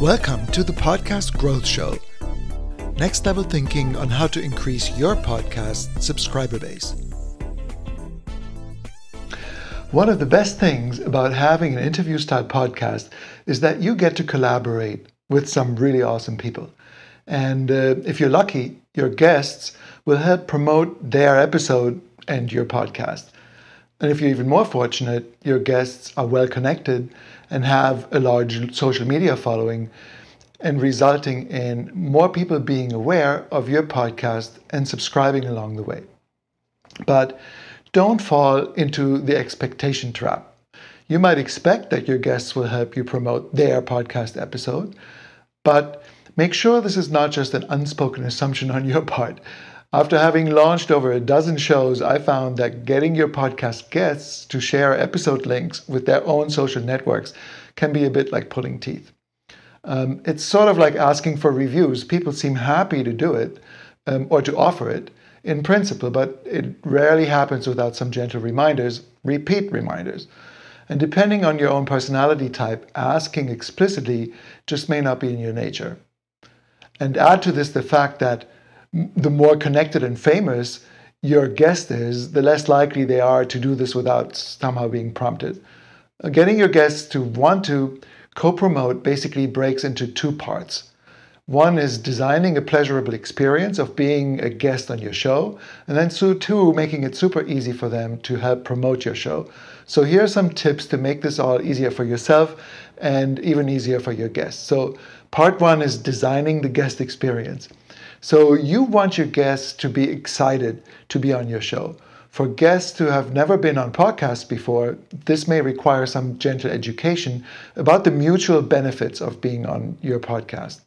Welcome to the Podcast Growth Show. Next level thinking on how to increase your podcast subscriber base. One of the best things about having an interview-style podcast is that you get to collaborate with some really awesome people. And if you're lucky, your guests will help promote their episode and your podcast. And if you're even more fortunate, your guests are well connected and have a large social media following, and resulting in more people being aware of your podcast and subscribing along the way. But don't fall into the expectation trap. You might expect that your guests will help you promote their podcast episode, but make sure this is not just an unspoken assumption on your part. After having launched over a dozen shows, I found that getting your podcast guests to share episode links with their own social networks can be a bit like pulling teeth. It's sort of like asking for reviews. People seem happy to do it or to offer it in principle, but it rarely happens without some gentle reminders, repeat reminders. And depending on your own personality type, asking explicitly just may not be in your nature. And add to this the fact that the more connected and famous your guest is, the less likely they are to do this without somehow being prompted. Getting your guests to want to co-promote basically breaks into two parts. One is designing a pleasurable experience of being a guest on your show, and then two, making it super easy for them to help promote your show. So here are some tips to make this all easier for yourself and even easier for your guests. So part one is designing the guest experience. So you want your guests to be excited to be on your show. For guests who have never been on podcasts before, this may require some gentle education about the mutual benefits of being on your podcast.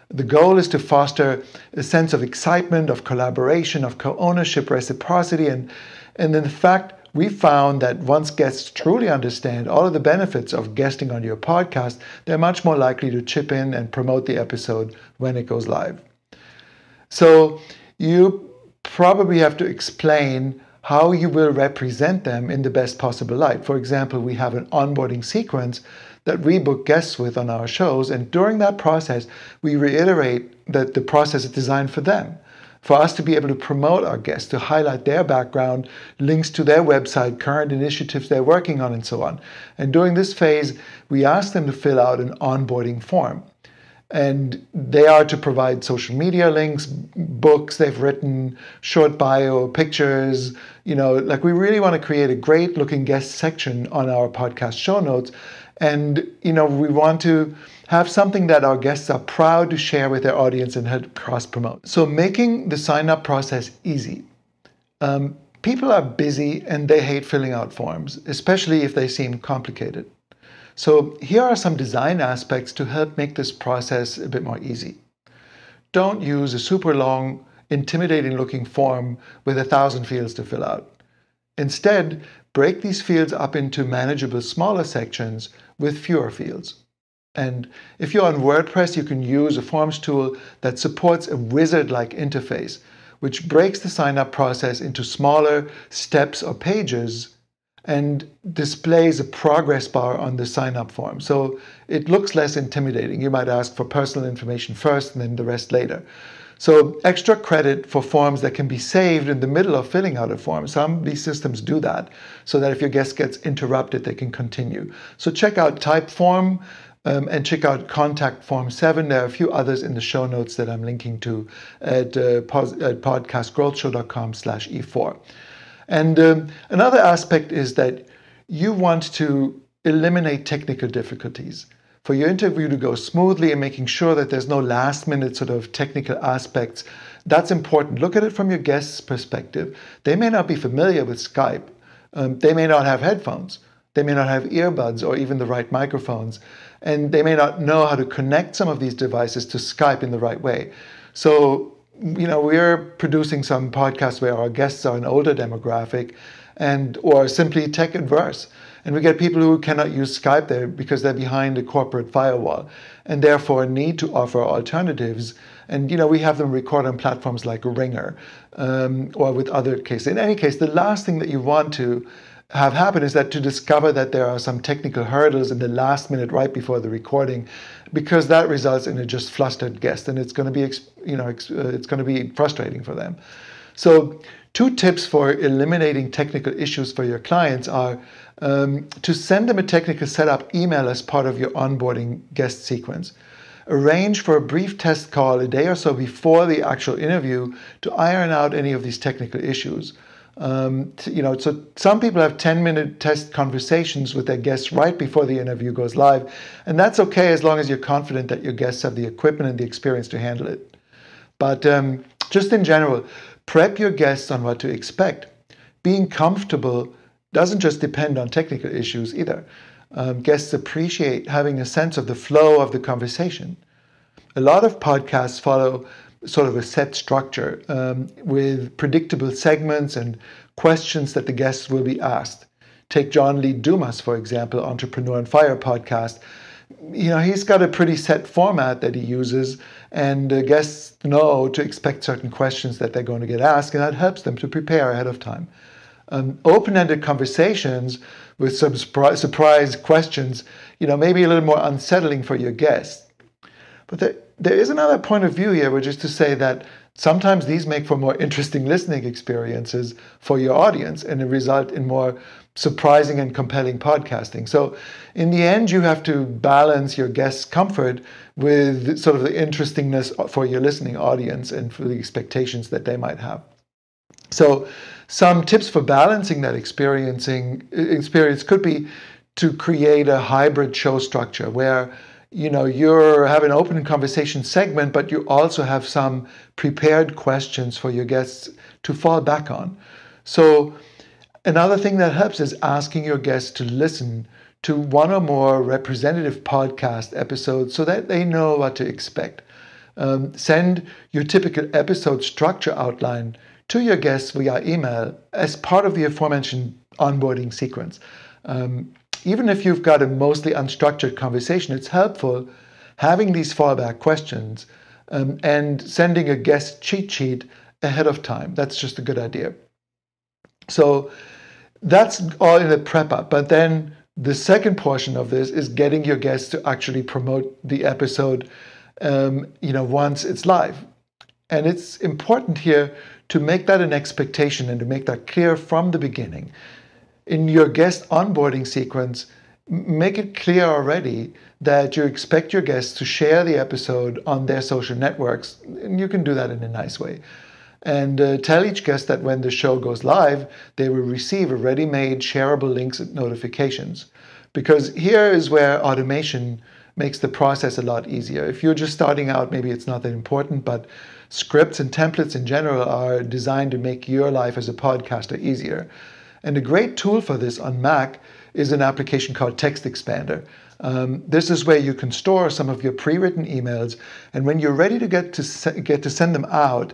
The goal is to foster a sense of excitement, of collaboration, of co-ownership, reciprocity, and in fact, we found that once guests truly understand all of the benefits of guesting on your podcast, they're much more likely to chip in and promote the episode when it goes live. So you probably have to explain how you will represent them in the best possible light. For example, we have an onboarding sequence that we book guests with on our shows, and during that process, we reiterate that the process is designed for them, for us to be able to promote our guests, to highlight their background, links to their website, current initiatives they're working on, and so on. And during this phase, we ask them to fill out an onboarding form. And they are to provide social media links, books they've written, short bio, pictures. Like we really want to create a great looking guest section on our podcast show notes. And, we want to have something that our guests are proud to share with their audience and help cross promote. So making the sign up process easy. People are busy and they hate filling out forms, especially if they seem complicated. So here are some design aspects to help make this process a bit more easy. Don't use a super long, intimidating looking form with 1,000 fields to fill out. Instead, break these fields up into manageable smaller sections with fewer fields. And if you're on WordPress, you can use a forms tool that supports a wizard-like interface, which breaks the sign-up process into smaller steps or pages and displays a progress bar on the sign-up form. So it looks less intimidating. You might ask for personal information first and then the rest later. So extra credit for forms that can be saved in the middle of filling out a form. Some of these systems do that so that if your guest gets interrupted, they can continue. So check out Typeform and check out Contact Form 7. There are a few others in the show notes that I'm linking to at podcastgrowthshow.com/E4. And another aspect is that you want to eliminate technical difficulties. For your interview to go smoothly and making sure that there's no last minute sort of technical aspects, that's important. Look at it from your guest's perspective. They may not be familiar with Skype. They may not have headphones. They may not have earbuds or even the right microphones. And they may not know how to connect some of these devices to Skype in the right way. So we're producing some podcasts where our guests are an older demographic or simply tech adverse. And we get people who cannot use Skype there because they're behind a corporate firewall and therefore need to offer alternatives. And, we have them record on platforms like Ringer or with other cases. In any case, the last thing that you want to have happen is that to discover that there are some technical hurdles in the last minute right before the recording, because that results in a just flustered guest, and it's going to be, it's going to be frustrating for them. So 2 tips for eliminating technical issues for your clients are to send them a technical setup email as part of your onboarding guest sequence. Arrange for a brief test call a day or so before the actual interview to iron out any of these technical issues. So some people have 10-minute test conversations with their guests right before the interview goes live, and that's okay as long as you're confident that your guests have the equipment and the experience to handle it. But just in general, prep your guests on what to expect. Being comfortable doesn't just depend on technical issues either. Guests appreciate having a sense of the flow of the conversation. A lot of podcasts follow sort of a set structure with predictable segments and questions that the guests will be asked. Take John Lee Dumas, for example, Entrepreneur on Fire podcast. He's got a pretty set format that he uses, and guests know to expect certain questions that they're going to get asked, and that helps them to prepare ahead of time. Open-ended conversations with some surprise questions, maybe a little more unsettling for your guests. But there is another point of view here, which is to say that sometimes these make for more interesting listening experiences for your audience and result in more surprising and compelling podcasting. So in the end, you have to balance your guests' comfort with sort of the interestingness for your listening audience and for the expectations that they might have. So some tips for balancing that experience could be to create a hybrid show structure where you're having an open conversation segment, but you also have some prepared questions for your guests to fall back on. So another thing that helps is asking your guests to listen to one or more representative podcast episodes so that they know what to expect. Send your typical episode structure outline to your guests via email as part of the aforementioned onboarding sequence. Even if you've got a mostly unstructured conversation, it's helpful having these fallback questions and sending a guest cheat sheet ahead of time. That's just a good idea. So that's all in the prep up. But then the second portion of this is getting your guests to actually promote the episode, once it's live. And it's important here to make that an expectation and to make that clear from the beginning. In your guest onboarding sequence, make it clear already that you expect your guests to share the episode on their social networks, and you can do that in a nice way. And tell each guest that when the show goes live, they will receive a ready-made shareable links and notifications. Because here is where automation makes the process a lot easier. If you're just starting out, maybe it's not that important, but scripts and templates in general are designed to make your life as a podcaster easier. And a great tool for this on Mac is an application called Text Expander. This is where you can store some of your pre-written emails, and when you're ready to get to send them out,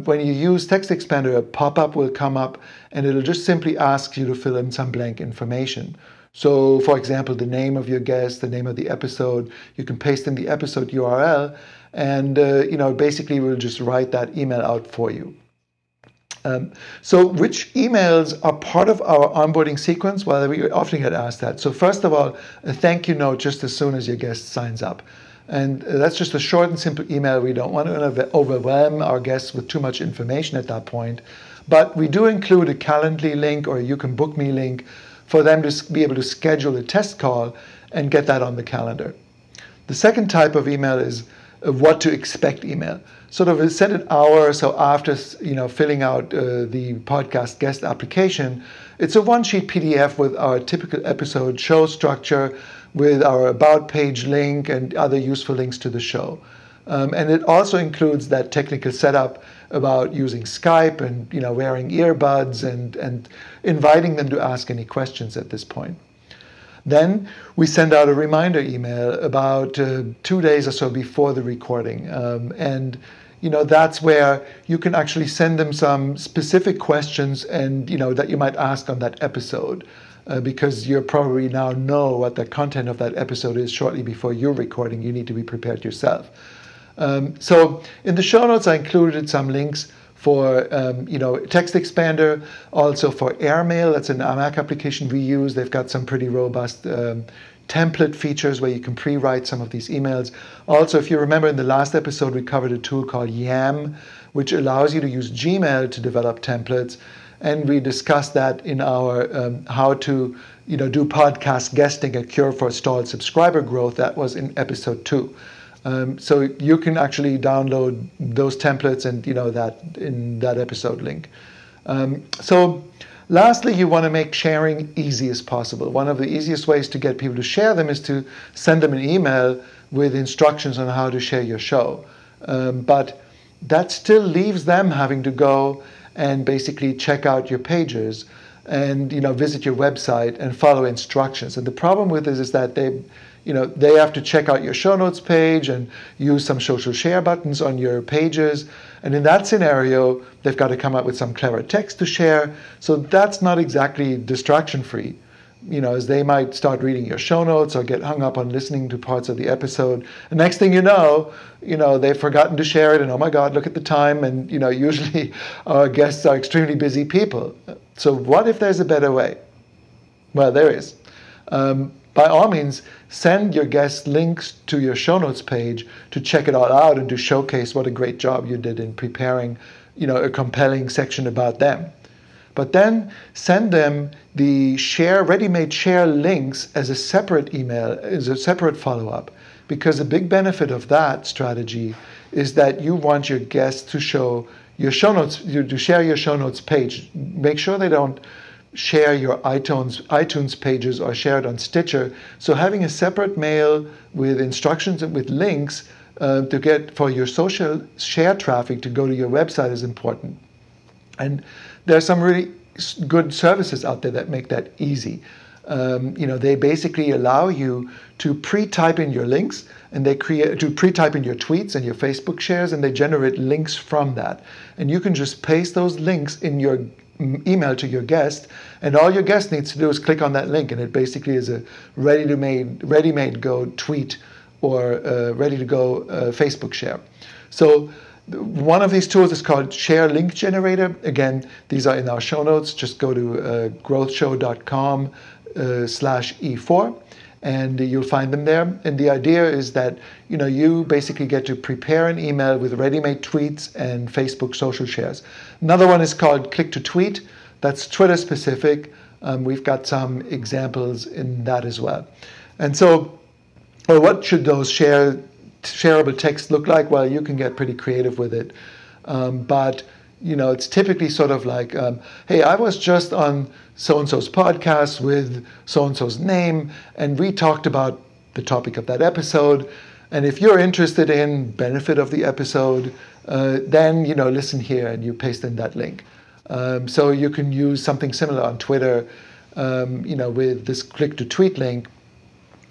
when you use Text Expander, a pop-up will come up, and it'll just simply ask you to fill in some blank information. So, for example, the name of your guest, the name of the episode. You can paste in the episode URL, and basically we'll just write that email out for you. So which emails are part of our onboarding sequence? Well, we often get asked that. So first of all, a thank you note just as soon as your guest signs up. And that's just a short and simple email. We don't want to overwhelm our guests with too much information at that point. But we do include a Calendly link or a You Can Book Me link for them to be able to schedule a test call and get that on the calendar. The second type of email is a what to expect email. Sort of send an hour or so after filling out the podcast guest application. It's a one-sheet PDF with our typical episode show structure, with our about page link and other useful links to the show. And it also includes that technical setup about using Skype and wearing earbuds and inviting them to ask any questions at this point. Then we send out a reminder email about 2 days or so before the recording. And that's where you can actually send them some specific questions and that you might ask on that episode, because you probably now know what the content of that episode is shortly before you're recording. You need to be prepared yourself. So in the show notes, I included some links for text expander, also for Airmail. That's an Mac application we use. They've got some pretty robust template features where you can pre-write some of these emails. Also, if you remember in the last episode, we covered a tool called Yam, which allows you to use Gmail to develop templates. And we discussed that in our how to do podcast guesting, a cure for stalled subscriber growth. That was in episode 2. So you can actually download those templates and that in that episode link. So lastly, you want to make sharing easy as possible. One of the easiest ways to get people to share them is to send them an email with instructions on how to share your show. But that still leaves them having to go and basically check out your pages and visit your website and follow instructions. And the problem with this is that they have to check out your show notes page and use some social share buttons on your pages. And in that scenario, they've got to come up with some clever text to share. So that's not exactly distraction-free, as they might start reading your show notes or get hung up on listening to parts of the episode. And next thing you know, they've forgotten to share it. And oh my God, look at the time. And, usually our guests are extremely busy people. So what if there's a better way? Well, there is. By all means, send your guests links to your show notes page to check it all out and to showcase what a great job you did in preparing, a compelling section about them. But then send them the ready-made share links as a separate email, as a separate follow-up. Because a big benefit of that strategy is that you want your guests to show your show notes, to share your show notes page. Make sure they don't share your iTunes pages or share it on Stitcher. So having a separate mail with instructions and with links to get for your social share traffic to go to your website is important. And there are some really good services out there that make that easy. They basically allow you to pre-type in your links, and they pre-type in your tweets and your Facebook shares, and they generate links from that. And you can just paste those links in your email to your guest, and all your guest needs to do is click on that link, and it basically is a ready-made go tweet or ready-to-go Facebook share. So one of these tools is called Share Link Generator. Again, these are in our show notes. Just go to growthshow.com/E4 and you'll find them there. And the idea is that you basically get to prepare an email with ready-made tweets and Facebook social shares. Another one is called Click to Tweet. That's Twitter specific. We've got some examples in that as well. And so, what should those shareable text look like? Well, you can get pretty creative with it. But it's typically sort of like, hey, I was just on so-and-so's podcast with so-and-so's name, and we talked about the topic of that episode. And if you're interested in benefit of the episode, then, listen here, and you paste in that link. So you can use something similar on Twitter, with this click to tweet link.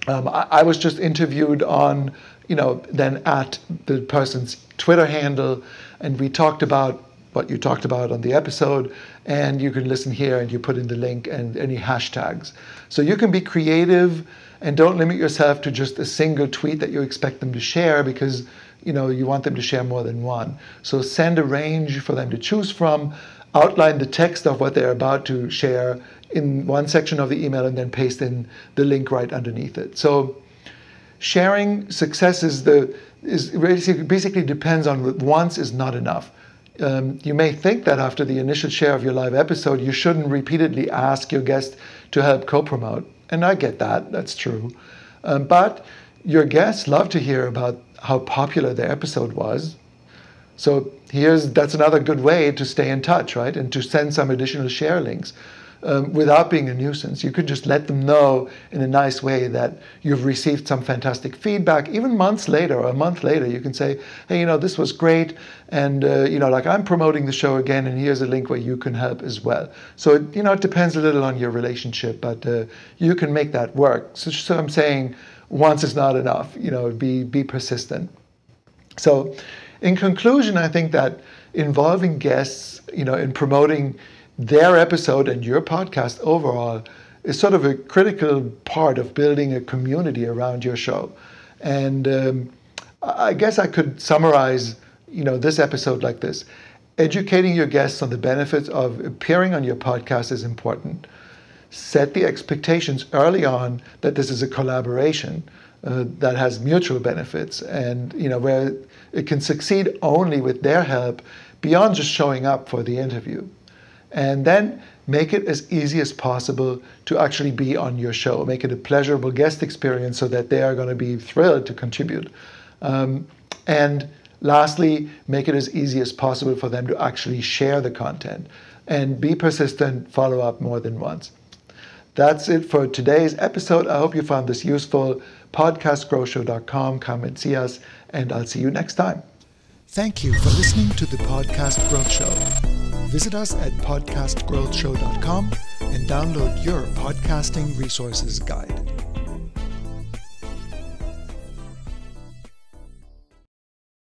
I was just interviewed on, then at the person's Twitter handle, and we talked about what you talked about on the episode, and you can listen here and you put in the link and any hashtags. So you can be creative and don't limit yourself to just a single tweet that you expect them to share, because you want them to share more than one. So send a range for them to choose from, outline the text of what they're about to share in one section of the email, and then paste in the link right underneath it. So sharing success basically depends on once is not enough. You may think that after the initial share of your live episode, you shouldn't repeatedly ask your guest to help co-promote. And I get that, that's true. But your guests love to hear about how popular their episode was. So that's another good way to stay in touch, right? And to send some additional share links. Without being a nuisance. You could just let them know in a nice way that you've received some fantastic feedback. Even months later or a month later, you can say, hey, this was great. And, I'm promoting the show again, and here's a link where you can help as well. So, it depends a little on your relationship, but you can make that work. So I'm saying once is not enough, be persistent. So in conclusion, I think that involving guests, in promoting their episode and your podcast overall is sort of a critical part of building a community around your show. And I guess I could summarize, this episode like this. Educating your guests on the benefits of appearing on your podcast is important. Set the expectations early on that this is a collaboration that has mutual benefits, and where it can succeed only with their help beyond just showing up for the interview. And then make it as easy as possible to actually be on your show. Make it a pleasurable guest experience so that they are going to be thrilled to contribute. And lastly, make it as easy as possible for them to actually share the content. And be persistent, follow up more than once. That's it for today's episode. I hope you found this useful. podcastgrowshow.com. Come and see us, and I'll see you next time. Thank you for listening to the Podcast Growth Show. Visit us at podcastgrowthshow.com and download your podcasting resources guide.